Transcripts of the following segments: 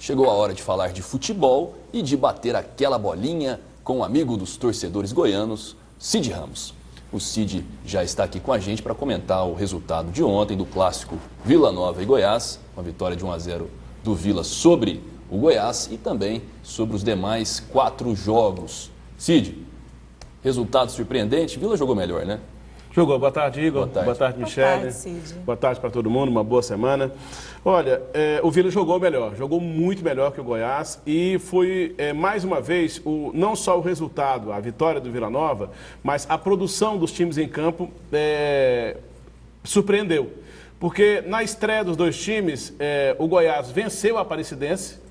Chegou a hora de falar de futebol e de bater aquela bolinha com o amigo dos torcedores goianos, Cid Ramos. O Cid já está aqui com a gente para comentar o resultado de ontem do clássico Vila Nova e Goiás, uma vitória de 1-0 do Vila sobre o Goiás e também sobre os demais 4 jogos. Cid, resultado surpreendente, Vila jogou melhor, né? Jogou. Boa tarde, Igor. Boa tarde, Michele. Boa tarde, Cid. Boa tarde para todo mundo, uma boa semana. Olha, o Vila jogou melhor, jogou muito melhor que o Goiás e foi, mais uma vez, não só o resultado, a vitória do Vila Nova, mas a produção dos times em campo surpreendeu. Porque na estreia dos dois times, o Goiás venceu a Aparecidense,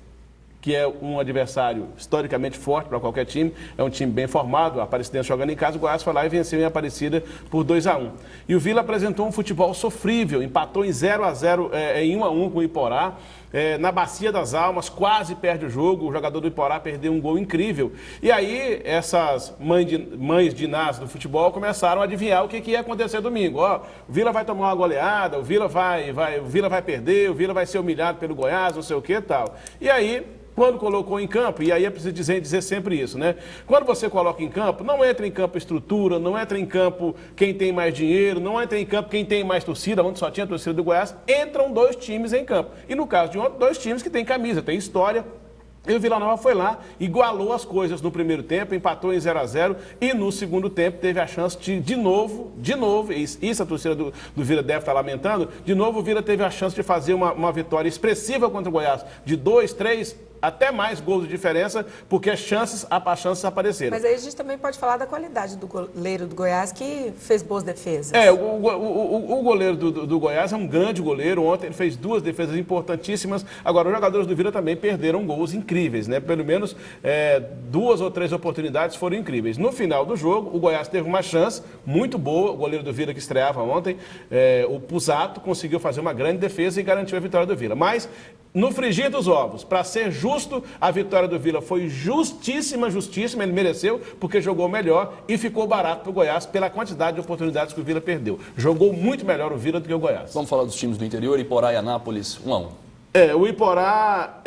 que é um adversário historicamente forte para qualquer time, é um time bem formado, a Aparecidense jogando em casa, o Goiás foi lá e venceu em Aparecida por 2-1. E o Vila apresentou um futebol sofrível, empatou em 0-0, em 1-1 com o Iporá, na Bacia das Almas, quase perde o jogo, o jogador do Iporá perdeu um gol incrível. E aí, essas mães de Inácio do futebol começaram a adivinhar o que ia acontecer domingo. Ó, o Vila vai tomar uma goleada, o Vila vai perder, o Vila vai ser humilhado pelo Goiás, não sei o que e tal. E aí, quando colocou em campo, e aí é preciso dizer sempre isso, né? Quando você coloca em campo, não entra em campo estrutura, não entra em campo quem tem mais dinheiro, não entra em campo quem tem mais torcida, onde só tinha torcida do Goiás, entram 2 times em campo. E no caso de ontem, 2 times que têm camisa, têm história. E o Vila Nova foi lá, igualou as coisas no primeiro tempo, empatou em 0-0 e no segundo tempo teve a chance de novo, isso a torcida do Vila deve estar lamentando, de novo o Vila teve a chance de fazer uma vitória expressiva contra o Goiás, de 2, 3, até mais gols de diferença, porque as chances apareceram. Mas aí a gente também pode falar da qualidade do goleiro do Goiás, que fez boas defesas. O goleiro do Goiás é um grande goleiro. Ontem ele fez 2 defesas importantíssimas. Agora, os jogadores do Vila também perderam gols incríveis, né? Pelo menos 2 ou 3 oportunidades foram incríveis. No final do jogo, o Goiás teve uma chance muito boa. O goleiro do Vila que estreava ontem, o Pusato, conseguiu fazer uma grande defesa e garantiu a vitória do Vila. Mas, no frigir dos ovos, para ser justo, a vitória do Vila foi justíssima, ele mereceu, porque jogou melhor e ficou barato para o Goiás pela quantidade de oportunidades que o Vila perdeu. Jogou muito melhor o Vila do que o Goiás. Vamos falar dos times do interior, Iporá e Anápolis, 1-1. O Iporá...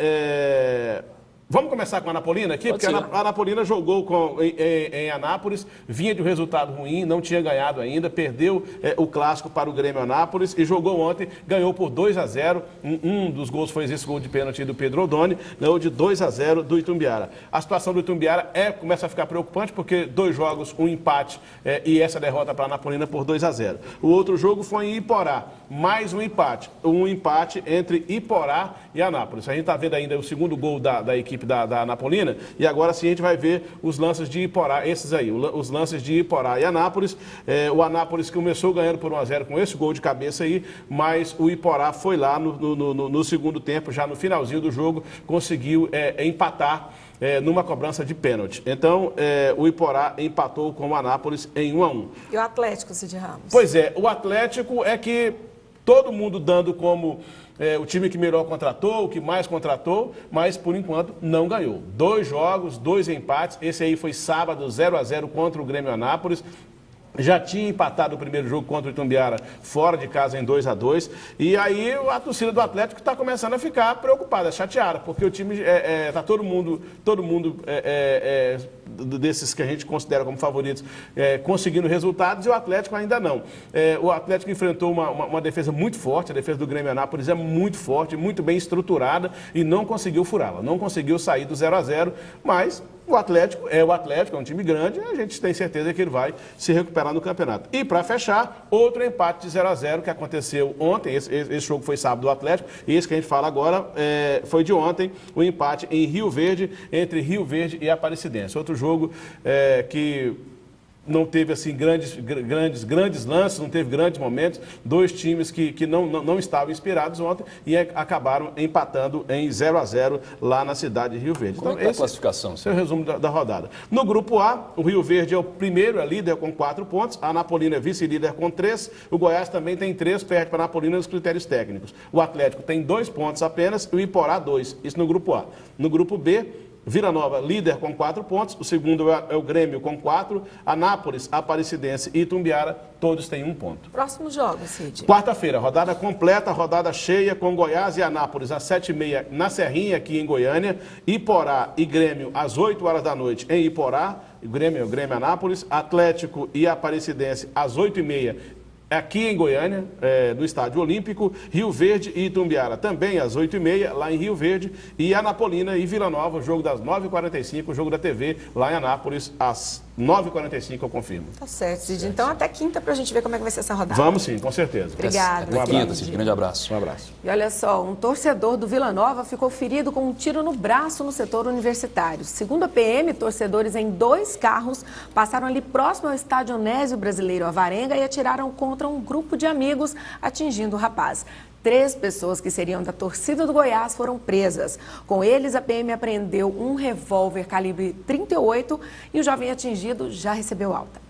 Vamos começar com a Anapolina aqui, porque a Anapolina jogou em Anápolis, vinha de um resultado ruim, não tinha ganhado ainda, perdeu o clássico para o Grêmio Anápolis e jogou ontem, ganhou por 2-0. Um dos gols foi esse gol de pênalti do Pedro Odoni, ganhou de 2-0 do Itumbiara. A situação do Itumbiara começa a ficar preocupante, porque 2 jogos, um empate e essa derrota para a Anapolina por 2-0. O outro jogo foi em Iporá, mais um empate entre Iporá e Anápolis. A gente está vendo ainda o segundo gol da equipe da Anapolina, e agora sim a gente vai ver os lances de Iporá, esses aí, os lances de Iporá e Anápolis. O Anápolis começou ganhando por 1-0 com esse gol de cabeça aí, mas o Iporá foi lá no segundo tempo, já no finalzinho do jogo, conseguiu empatar numa cobrança de pênalti. Então, o Iporá empatou com o Anápolis em 1-1. E o Atlético, Cid Ramos? Pois o Atlético é que todo mundo dando como o time que melhor contratou, o que mais contratou, mas por enquanto não ganhou. 2 jogos, 2 empates, esse aí foi sábado, 0-0 contra o Grêmio Anápolis. Já tinha empatado o primeiro jogo contra o Itumbiara fora de casa em 2-2. E aí a torcida do Atlético está começando a ficar preocupada, chateada, porque o time está todo mundo desses que a gente considera como favoritos conseguindo resultados e o Atlético ainda não. O Atlético enfrentou uma defesa muito forte, a defesa do Grêmio Anápolis é muito forte, muito bem estruturada e não conseguiu furá-la, não conseguiu sair do 0-0, mas o Atlético é um time grande, a gente tem certeza que ele vai se recuperar no campeonato. E para fechar, outro empate de 0-0 que aconteceu ontem, esse jogo foi sábado do Atlético, e esse que a gente fala agora foi de ontem, o empate em Rio Verde, entre Rio Verde e Aparecidense. Outro jogo que não teve assim grandes lances, não teve grandes momentos, 2 times que não estavam inspirados ontem e acabaram empatando em 0-0 lá na cidade de Rio Verde. Como é a classificação? Esse é o resumo da rodada. No grupo A, o Rio Verde é o primeiro, é líder com 4 pontos, a Anapolina é vice-líder com 3, o Goiás também tem 3, perde para a Anapolina nos critérios técnicos. O Atlético tem 2 pontos apenas e o Iporá 2, isso no grupo A. No grupo B, Vila Nova, líder com 4 pontos. O segundo é o Grêmio com 4. Anápolis, Aparecidense e Itumbiara, todos têm 1 ponto. Próximo jogo, Cid. Quarta-feira, rodada completa, rodada cheia com Goiás e Anápolis às 7h30 na Serrinha, aqui em Goiânia. Iporá e Grêmio às 8 horas da noite em Iporá. Grêmio Anápolis. Atlético e Aparecidense às 8h30 aqui em Goiânia, no Estádio Olímpico. Rio Verde e Itumbiara também às 8h30 lá em Rio Verde. E Anapolina e Vila Nova, o jogo das 9h45, o jogo da TV lá em Anápolis às 9h45, eu confirmo. Tá certo, Cid. Então até quinta pra gente ver como é que vai ser essa rodada. Vamos sim, com certeza. Obrigada. Até quinta, Cid. Grande abraço. Um abraço. E olha só, um torcedor do Vila Nova ficou ferido com um tiro no braço no setor universitário. Segundo a PM, torcedores em 2 carros passaram ali próximo ao estádio Onésio Brasileiro Avarenga e atiraram contra um grupo de amigos, atingindo o rapaz. 3 pessoas que seriam da torcida do Goiás foram presas. Com eles, a PM apreendeu um revólver calibre 38 e o jovem atingido já recebeu alta.